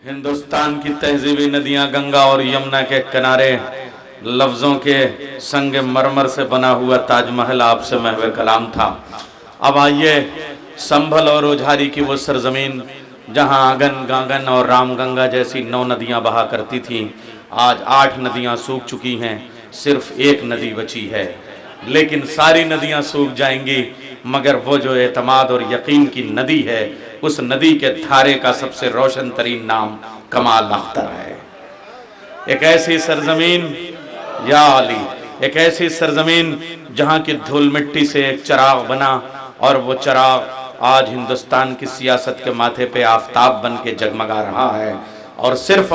हिंदुस्तान की तहजीबी नदियां गंगा और यमुना के किनारे लफ्ज़ों के संग मरमर से बना हुआ ताजमहल आपसे महवे कलाम था। अब आइए संभल और ओझारी की वो सरजमीन जहां आगन गागन और रामगंगा जैसी 9 नदियां बहा करती थीं, आज 8 नदियां सूख चुकी हैं, सिर्फ एक नदी बची है। लेकिन सारी नदियां सूख जाएंगी मगर वो जो एतमाद और यकीन की नदी है, उस नदी के धारे का सबसे रोशन तरीन नाम कमाल अख्तर है। एक ऐसी सरजमीन या अली, एक ऐसी सरजमीन जहां की धूल मिट्टी से एक चिराग बना और वो चिराग आज हिंदुस्तान की सियासत के माथे पे आफताब बन के जगमगा रहा है। और सिर्फ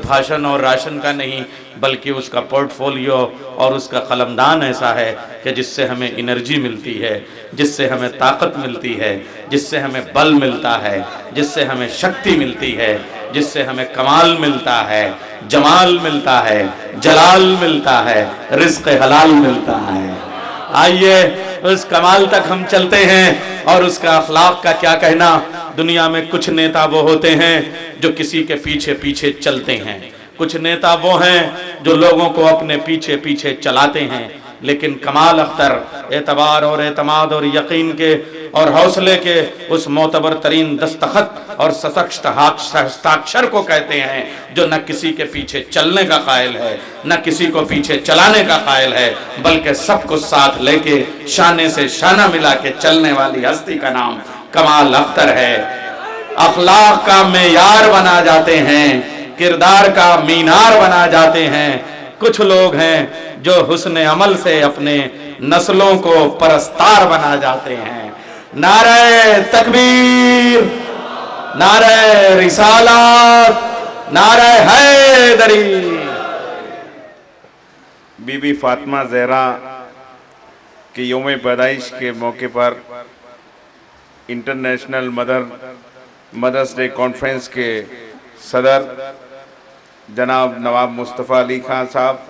भाषण और राशन का नहीं, बल्कि उसका पोर्टफोलियो और उसका कलमदान ऐसा है कि जिससे हमें एनर्जी मिलती है, जिससे हमें ताकत मिलती है, जिससे हमें बल मिलता है, जिससे हमें शक्ति मिलती है, जिससे हमें कमाल मिलता है, जमाल मिलता है, जलाल मिलता है, रिज़्क़ हलाल मिलता है। आइए उस कमाल तक हम चलते हैं। और उसका अखलाक का क्या कहना। दुनिया में कुछ नेता वो होते हैं जो किसी के पीछे पीछे चलते हैं, कुछ नेता वो हैं जो लोगों को अपने पीछे पीछे चलाते हैं। लेकिन कमाल अख्तर एतबार और एतमाद और यकीन के और हौसले के उस मोतबर तरीन दस्तखत और सशक्त हस्ताक्षर को कहते हैं जो न किसी के पीछे चलने का कायल है, न किसी को पीछे चलाने का कायल है, बल्कि सबको साथ लेके शाने से शाना मिला के चलने वाली हस्ती का नाम कमाल अख्तर है। अखलाक का मेयार बना जाते हैं, किरदार का मीनार बना जाते हैं। कुछ लोग हैं जो हुस्न अमल से अपने नस्लों को परस्तार बना जाते हैं। नारे तकबीर, नारे रिसालत, नारे हैदरी। बीबी फातिमा ज़हरा के यौम पैदाइश के मौके पर इंटरनेशनल मदर्स डे कॉन्फ्रेंस के सदर जनाब नवाब मुस्तफ़ा अली खान साहब,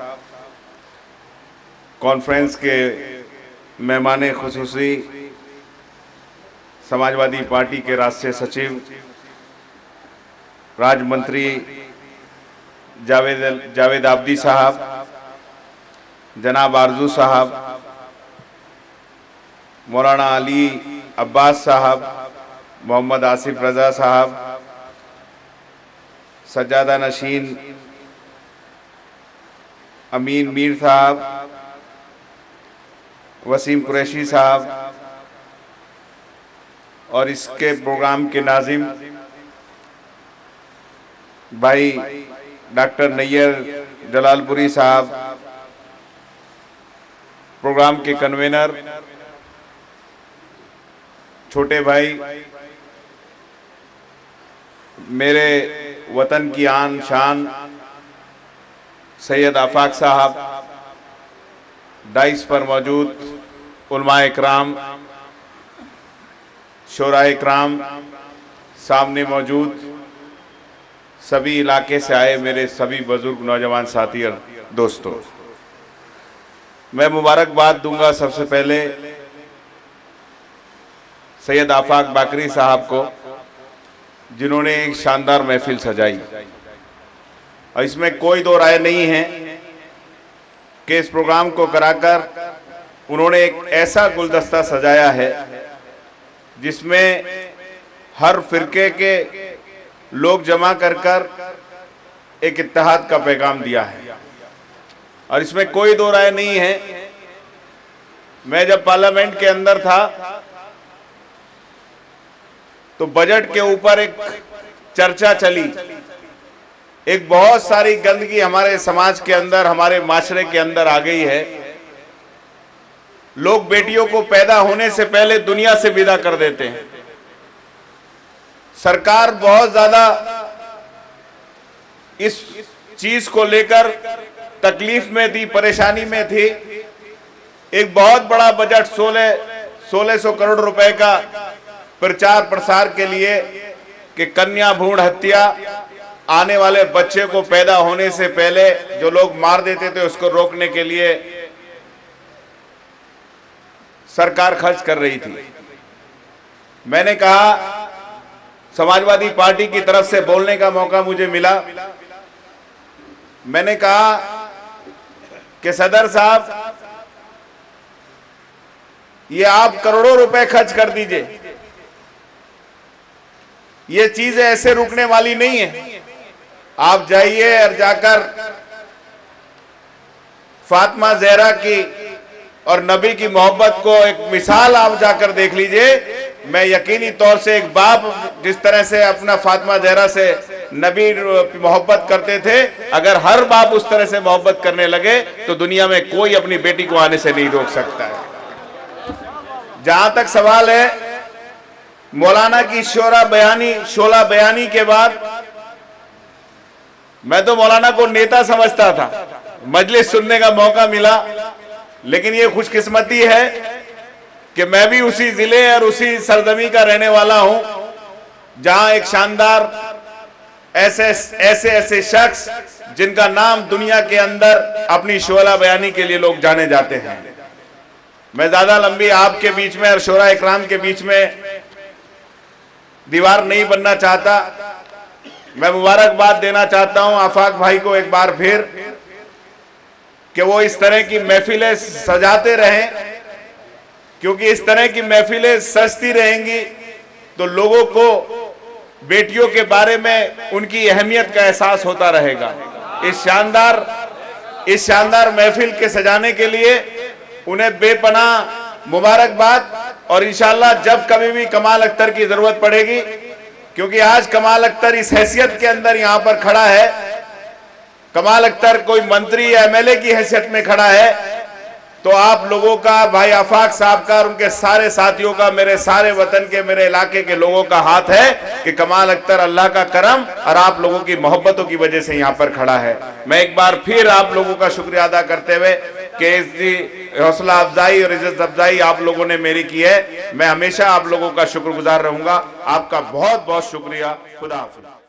कॉन्फ्रेंस के मेहमान खुसूसी समाजवादी पार्टी के राष्ट्रीय सचिव राज्य मंत्री जावेद आब्दी साहब, जनाब आरजू साहब, मौलाना अली अब्बास साहब, मोहम्मद आसिफ रज़ा साहब, सज्जादा नशीन अमीन मीर साहब, वसीम कुरैशी साहब और इसके प्रोग्राम के नाज़िम भाई डॉक्टर नैयर जलालपुरी साहब, प्रोग्राम के कन्वेनर छोटे भाई, मेरे वतन की आन शान सैयद आफाक साहब, डाइस पर मौजूद उलमा इकराम, शोरा इकराम, सामने मौजूद सभी इलाके से आए मेरे सभी बुजुर्ग नौजवान साथी और दोस्तों, मैं मुबारकबाद दूंगा सबसे पहले सैयद आफाक बाकरी साहब को, जिन्होंने एक शानदार महफिल सजाई। और इसमें कोई दो राय नहीं है कि इस प्रोग्राम को कराकर उन्होंने एक ऐसा गुलदस्ता सजाया है जिसमें हर फिरके के लोग जमा कर कर एक इत्तेहाद का पैगाम दिया है। और इसमें कोई दो राय नहीं है। मैं जब पार्लियामेंट के अंदर था तो बजट के ऊपर एक चर्चा चली। एक बहुत सारी गंदगी हमारे समाज के अंदर, हमारे माशरे के अंदर आ गई है। लोग बेटियों को पैदा होने से पहले दुनिया से विदा कर देते हैं। सरकार बहुत ज्यादा इस चीज को लेकर तकलीफ में थी, परेशानी में थी। एक बहुत बड़ा बजट 1600 करोड़ रुपए का प्रचार प्रसार के लिए कि कन्या भ्रूण हत्या, आने वाले बच्चे को पैदा होने से पहले जो लोग मार देते थे उसको रोकने के लिए सरकार खर्च कर रही थी। मैंने कहा समाजवादी पार्टी की तरफ से बोलने का मौका मुझे मिला। मैंने कहा कि सदर साहब, ये आप करोड़ों रुपए खर्च कर दीजिए, ये चीजें ऐसे रुकने वाली नहीं है। आप जाइए और जाकर फातिमा ज़हरा की और नबी की मोहब्बत को एक मिसाल आप जाकर देख लीजिए। मैं यकीनी तौर से एक बाप जिस तरह से अपना फातिमा ज़हरा से नबी मोहब्बत करते थे, अगर हर बाप उस तरह से मोहब्बत करने लगे तो दुनिया में कोई अपनी बेटी को आने से नहीं रोक सकता है। जहां तक सवाल है मौलाना की शोला बयानी के बाद, मैं तो मौलाना को नेता समझता था, मजलिस सुनने का मौका मिला, लेकिन ये खुशकिस्मती है कि मैं भी उसी जिले और उसी सरजमी का रहने वाला हूं जहां एक शानदार ऐसे शख्स जिनका नाम दुनिया के अंदर अपनी शोला बयानी के लिए लोग जाने जाते हैं। मैं ज्यादा लंबी आपके बीच में और शोरा इकराम के बीच में दीवार नहीं बनना चाहता। मैं मुबारकबाद देना चाहता हूं आफाक भाई को एक बार फिर कि वो इस तरह की महफिलें सजाते रहें, क्योंकि इस तरह की महफिलें सजती रहेंगी तो लोगों को बेटियों के बारे में उनकी अहमियत का एहसास होता रहेगा। इस शानदार महफिल के सजाने के लिए उन्हें बेपनाह मुबारकबाद, और इंशाअल्लाह जब कभी भी कमाल अख्तर की जरूरत पड़ेगी, क्योंकि आज कमाल अख्तर इस हैसियत के अंदर यहां पर खड़ा है, कमाल अख्तर कोई मंत्री या एमएलए की हैसियत में खड़ा है, तो आप लोगों का, भाई आफाक साहब का और उनके सारे साथियों का, मेरे सारे वतन के, मेरे इलाके के लोगों का हाथ है कि कमाल अख्तर अल्लाह का करम और आप लोगों की मोहब्बतों की वजह से यहाँ पर खड़ा है। मैं एक बार फिर आप लोगों का शुक्रिया अदा करते हुए कि इसकी हौसला अफजाई और इज्जत अफजाई आप लोगों ने मेरी की है, मैं हमेशा आप लोगों का शुक्रगुजार रहूंगा। आपका बहुत बहुत शुक्रिया। खुदा हाफिज।